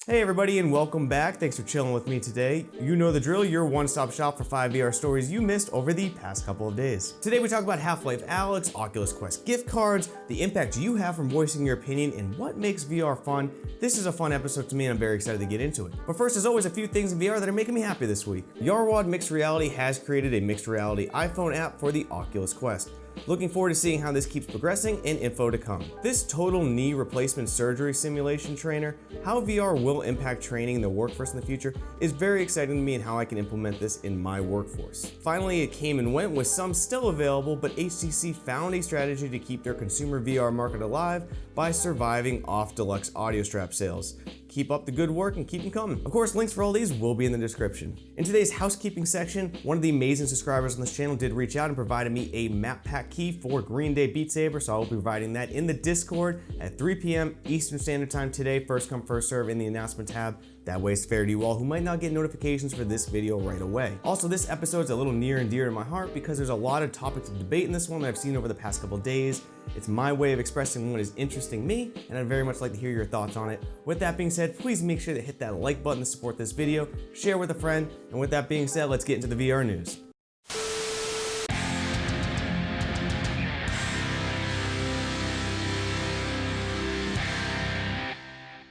Hey everybody and welcome back. Thanks for chilling with me today. You know the drill, your one-stop shop for 5 VR stories you missed over the past couple of days. Today we talk about Half Life Alyx, Oculus Quest Gift Cards, the impact you have from voicing your opinion, and what makes VR fun. This is a fun episode to me and I'm very excited to get into it. But first, as always, a few things in VR that are making me happy this week. Yarwad Mixed Reality has created a mixed reality iPhone app for the Oculus Quest. Looking forward to seeing how this keeps progressing and info to come. This total knee replacement surgery simulation trainer, how VR will impact training in the workforce in the future, is very exciting to me and how I can implement this in my workforce. Finally, it came and went with some still available, but HTC found a strategy to keep their consumer VR market alive by surviving off deluxe audio strap sales. Keep up the good work and keep them coming. Of course, links for all these will be in the description. In today's housekeeping section, one of the amazing subscribers on this channel did reach out and provided me a map pack key for Green Day Beat Saber, so I will be providing that in the Discord at 3 p.m. Eastern Standard Time today, first come, first serve in the announcement tab. That way it's fair to you all who might not get notifications for this video right away. Also, this episode is a little near and dear to my heart because there's a lot of topics of debate in this one that I've seen over the past couple of days. It's my way of expressing what is interesting me, and I'd very much like to hear your thoughts on it. With that being said, please make sure to hit that like button to support this video, share with a friend, and with that being said, let's get into the VR news.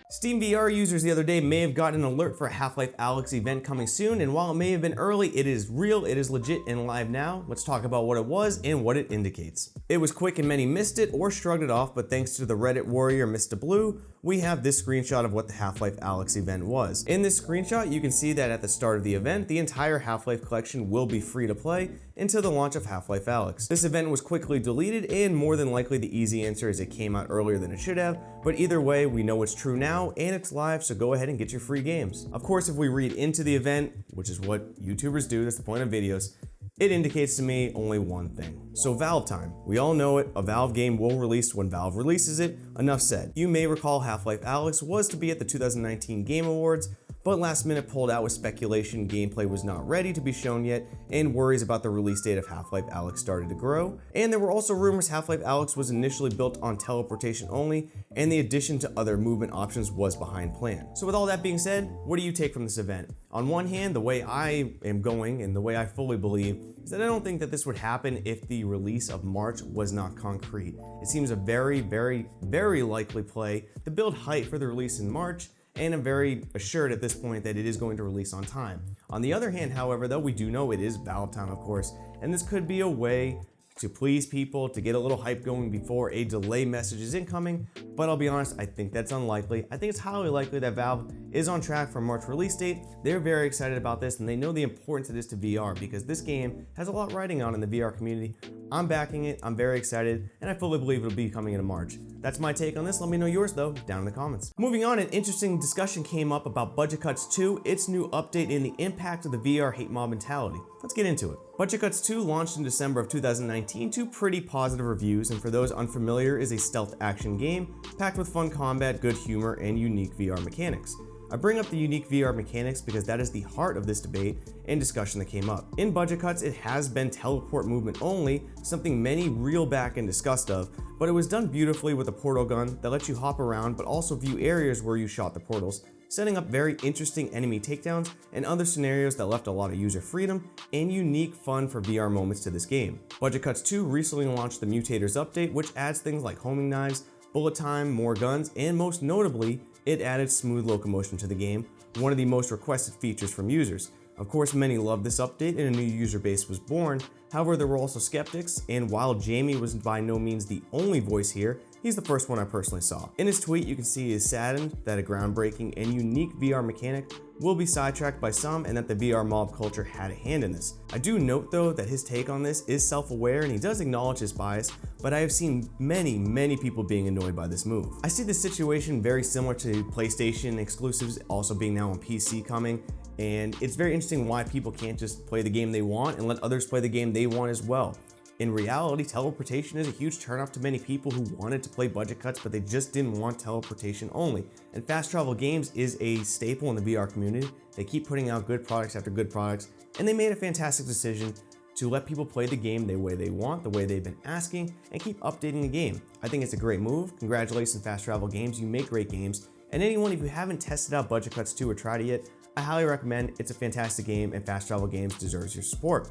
Steam VR users the other day may have gotten an alert for a Half Life Alyx event coming soon, and while it may have been early, it is real, it is legit and live now. Let's talk about what it was and what it indicates. It was quick and many missed it or shrugged it off, but thanks to the Reddit warrior Mr. Blue, we have this screenshot of what the Half Life Alyx event was. In this screenshot, you can see that at the start of the event, the entire Half-Life collection will be free to play until the launch of Half Life Alyx. This event was quickly deleted, and more than likely the easy answer is it came out earlier than it should have, but either way, we know it's true now and it's live, so go ahead and get your free games. Of course, if we read into the event, which is what YouTubers do, that's the point of videos, it indicates to me only one thing. So Valve time. We all know it, a Valve game will release when Valve releases it. Enough said. You may recall Half Life Alyx was to be at the 2019 Game Awards, but last minute pulled out with speculation gameplay was not ready to be shown yet, and worries about the release date of Half Life Alyx started to grow. And there were also rumors Half Life Alyx was initially built on teleportation only, and the addition to other movement options was behind plan. So with all that being said, what do you take from this event? On one hand, the way I am going and the way I fully believe is that I don't think that this would happen if the release of March was not concrete. It seems a very, very, very likely play to build hype for the release in March, and I'm very assured at this point that it is going to release on time. On the other hand, however, though, we do know it is Valve time, of course, and this could be a way to please people, to get a little hype going before a delay message is incoming, but I'll be honest, I think that's unlikely. I think it's highly likely that Valve is on track for March release date. They're very excited about this, and they know the importance of this to VR because this game has a lot riding on in the VR community. I'm backing it, I'm very excited, and I fully believe it'll be coming in March. That's my take on this. Let me know yours though, down in the comments. Moving on, an interesting discussion came up about Budget Cuts 2, its new update and the impact of the VR hate mob mentality. Let's get into it. Budget Cuts 2 launched in December of 2019 to pretty positive reviews, and for those unfamiliar, is a stealth action game packed with fun combat, good humor, and unique VR mechanics. I bring up the unique VR mechanics because that is the heart of this debate and discussion that came up. In Budget Cuts, it has been teleport movement only, something many reel back and disgust of, but it was done beautifully with a portal gun that lets you hop around but also view areas where you shot the portals, setting up very interesting enemy takedowns and other scenarios that left a lot of user freedom and unique fun for VR moments to this game. Budget Cuts 2 recently launched the Mutators update, which adds things like homing knives, bullet time, more guns, and most notably, it added smooth locomotion to the game, one of the most requested features from users. Of course, many loved this update and a new user base was born. However, there were also skeptics, and while Jamie was by no means the only voice here, he's the first one I personally saw. In his tweet, you can see he is saddened that a groundbreaking and unique VR mechanic will be sidetracked by some and that the VR mob culture had a hand in this. I do note though that his take on this is self-aware and he does acknowledge his bias, but I have seen many people being annoyed by this move. I see this situation very similar to PlayStation exclusives also being now on PC coming, and it's very interesting why people can't just play the game they want and let others play the game they want as well. In reality, teleportation is a huge turnoff to many people who wanted to play Budget Cuts, but they just didn't want teleportation only. And fast travel games is a staple in the VR community. They keep putting out good products after good products, and they made a fantastic decision to let people play the game the way they want, the way they've been asking, and keep updating the game. I think it's a great move. Congratulations, Fast Travel Games. You make great games. And anyone, if you haven't tested out Budget Cuts 2 or tried it yet, I highly recommend. It's a fantastic game, and Fast Travel Games deserves your support.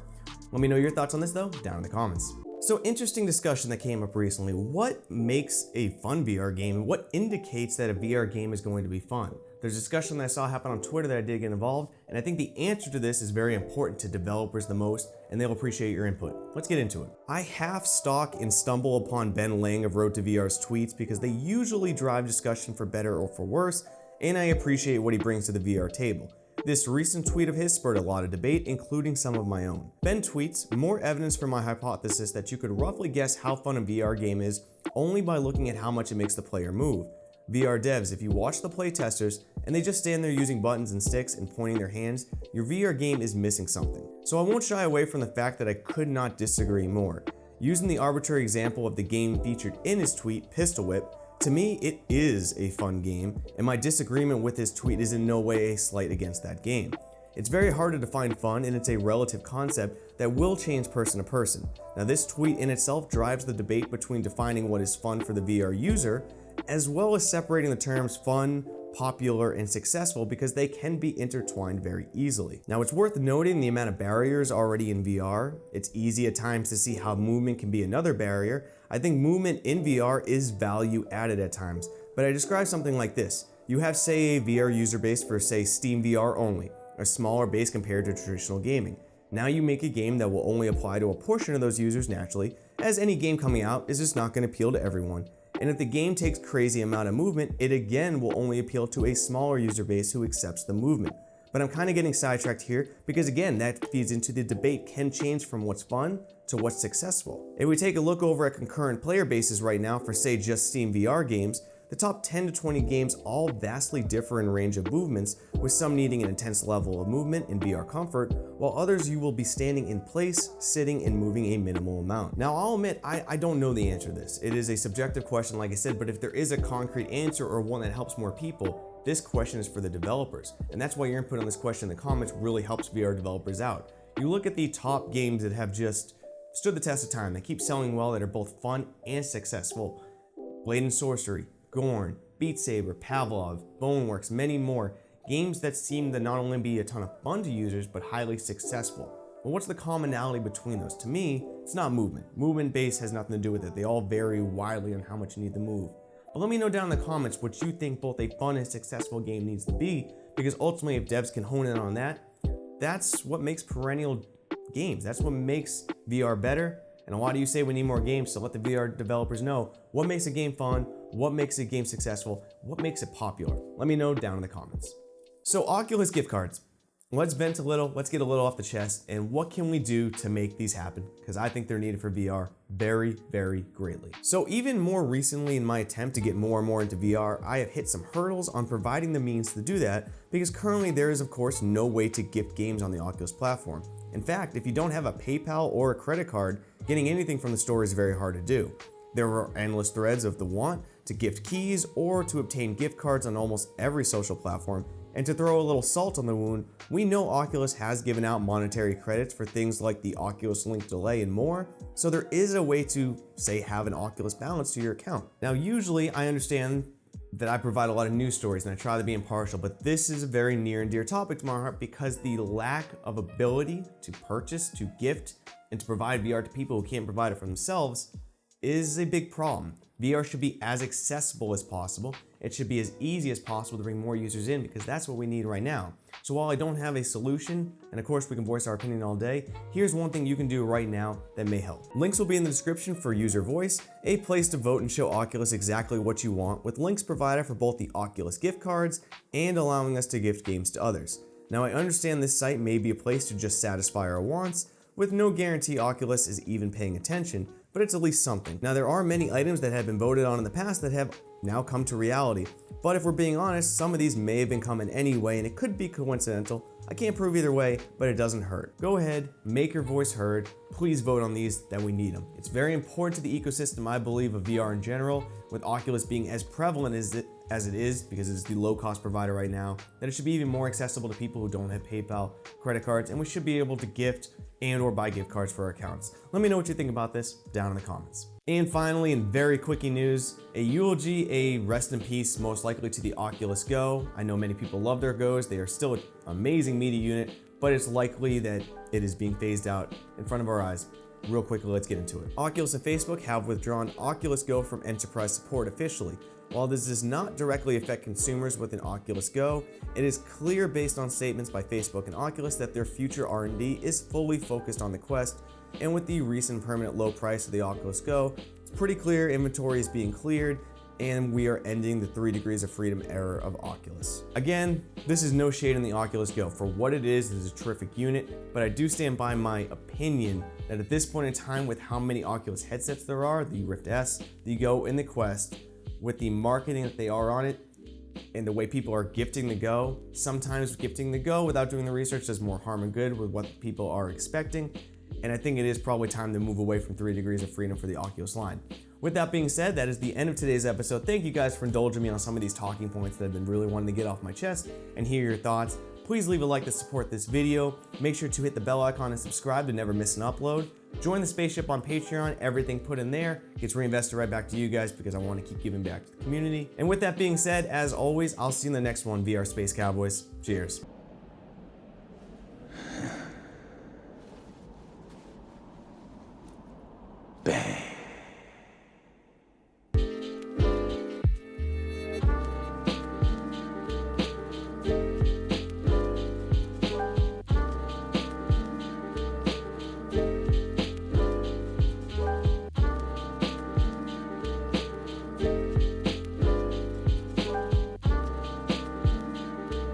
Let me know your thoughts on this though down in the comments. So, interesting discussion that came up recently. What makes a fun VR game? What indicates that a VR game is going to be fun? There's a discussion that I saw happen on Twitter that I did get involved, and I think the answer to this is very important to developers the most, and they'll appreciate your input. Let's get into it. I half stalk and stumble upon Ben Lang of Road to VR's tweets because they usually drive discussion for better or for worse, and I appreciate what he brings to the VR table. This recent tweet of his spurred a lot of debate, including some of my own. Ben tweets, more evidence for my hypothesis that you could roughly guess how fun a VR game is only by looking at how much it makes the player move. VR devs, if you watch the playtesters and they just stand there using buttons and sticks and pointing their hands, your VR game is missing something. So I won't shy away from the fact that I could not disagree more. Using the arbitrary example of the game featured in his tweet, Pistol Whip, to me, it is a fun game, and my disagreement with his tweet is in no way a slight against that game. It's very hard to define fun, and it's a relative concept that will change person to person. Now, this tweet in itself drives the debate between defining what is fun for the VR user, as well as separating the terms fun, popular, and successful because they can be intertwined very easily. Now, it's worth noting the amount of barriers already in VR. It's easy at times to see how movement can be another barrier. I think movement in VR is value added at times, but I describe something like this. You have, say, a VR user base for, say, Steam VR only, a smaller base compared to traditional gaming. Now you make a game that will only apply to a portion of those users naturally, as any game coming out is just not going to appeal to everyone. And if the game takes crazy amount of movement, it again will only appeal to a smaller user base who accepts the movement. But I'm kind of getting sidetracked here because again, that feeds into the debate can change from what's fun to what's successful. If we take a look over at concurrent player bases right now for say just Steam VR games, the top 10 to 20 games all vastly differ in range of movements, with some needing an intense level of movement in VR comfort, while others you will be standing in place, sitting, and moving a minimal amount. Now I'll admit, I don't know the answer to this. It is a subjective question like I said, but if there is a concrete answer or one that helps more people, this question is for the developers. And that's why your input on this question in the comments really helps VR developers out. You look at the top games that have just stood the test of time, that keep selling well, that are both fun and successful. Blade and Sorcery, Gorn, Beat Saber, Pavlov, Boneworks, many more. Games that seem to not only be a ton of fun to users, but highly successful. But what's the commonality between those? To me, it's not movement. Movement base has nothing to do with it. They all vary widely on how much you need to move. But let me know down in the comments what you think both a fun and successful game needs to be, because ultimately if devs can hone in on that, that's what makes perennial games. That's what makes VR better. And why do you say we need more games? So let the VR developers know what makes a game fun, what makes a game successful, what makes it popular. Let me know down in the comments. So Oculus gift cards. Let's vent a little, let's get a little off the chest, and what can we do to make these happen? Because I think they're needed for VR very, very greatly. So even more recently in my attempt to get more and more into VR, I have hit some hurdles on providing the means to do that, because currently there is of course no way to gift games on the Oculus platform. In fact, if you don't have a PayPal or a credit card, getting anything from the store is very hard to do. There are endless threads of the want to gift keys or to obtain gift cards on almost every social platform. And to throw a little salt on the wound, we know Oculus has given out monetary credits for things like the Oculus Link delay and more, so there is a way to, say, have an Oculus balance to your account. Now, usually I understand that I provide a lot of news stories and I try to be impartial, but this is a very near and dear topic to my heart because the lack of ability to purchase, to gift, and to provide VR to people who can't provide it for themselves is a big problem. VR should be as accessible as possible. It should be as easy as possible to bring more users in because that's what we need right now. So while I don't have a solution, and of course we can voice our opinion all day, here's one thing you can do right now that may help. Links will be in the description for user voice, a place to vote and show Oculus exactly what you want, with links provided for both the Oculus gift cards and allowing us to gift games to others. Now I understand this site may be a place to just satisfy our wants, with no guarantee Oculus is even paying attention, but it's at least something. Now there are many items that have been voted on in the past that have now come to reality, but if we're being honest, some of these may have been coming anyway and it could be coincidental. I can't prove either way, but it doesn't hurt. Go ahead, make your voice heard, please vote on these that we need them. It's very important to the ecosystem, I believe, of VR in general, with Oculus being as prevalent as it is because it's the low-cost provider right now, that it should be even more accessible to people who don't have PayPal, credit cards, and we should be able to gift and or buy gift cards for our accounts. Let me know what you think about this down in the comments. And finally, in very quickie news, a eulogy, a rest in peace, most likely to the Oculus Go. I know many people love their Go's. They are still an amazing media unit, but it's likely that it is being phased out in front of our eyes. Real quickly, let's get into it. Oculus and Facebook have withdrawn Oculus Go from enterprise support officially. While this does not directly affect consumers with an Oculus Go, it is clear based on statements by Facebook and Oculus that their future R&D is fully focused on the Quest, and with the recent permanent low price of the Oculus Go, it's pretty clear inventory is being cleared and we are ending the 3 degrees of freedom era of Oculus. Again, this is no shade on the Oculus Go. For what it is a terrific unit, but I do stand by my opinion that at this point in time, with how many Oculus headsets there are, the Rift S, the Go, and the Quest, with the marketing that they are on it, and the way people are gifting the Go, sometimes gifting the Go without doing the research does more harm than good with what people are expecting. And I think it is probably time to move away from 3 degrees of freedom for the Oculus line. With that being said, that is the end of today's episode. Thank you guys for indulging me on some of these talking points that I've been really wanting to get off my chest and hear your thoughts. Please leave a like to support this video. Make sure to hit the bell icon and subscribe to never miss an upload. Join the spaceship on Patreon. Everything put in there gets reinvested right back to you guys because I want to keep giving back to the community. And with that being said, as always, I'll see you in the next one, VR Space Cowboys. Cheers. Bang.